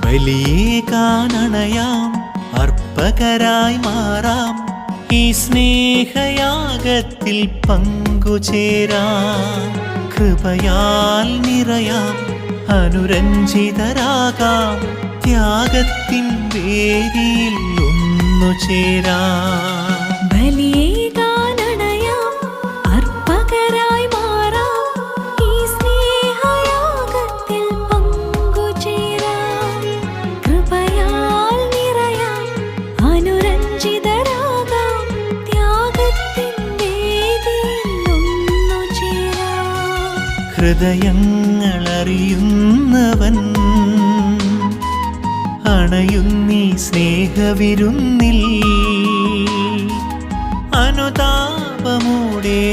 ബലിയേകാനണയാം അർപ്പകരായി മാറാം, ഈ സ്നേഹയാഗത്തിൽ പങ്കുചേരാം. കൃപയാൽ നിറയാം, അനുരഞ്ജിതരാകാം, ത്യാഗത്തിൻ വേദിയിൽ ഒന്നുചേരാം. ബലിയേകാനണയാം അർപ്പകരായി മാറാം, ഈ സ്നേഹയാഗത്തിൽ പങ്കുചേരാം. കൃപയാൽ നിറയാം, അനുരഞ്ജിതരാകാം, ത്യാഗത്തിൻ വേദിയിൽ ഒന്നുചേരാം. ഹൃദയങ്ങളറിയുന്നവൻ അണയുന്നീ സ്നേഹവിരുന്നിൽ, അനുതാപമൂടെ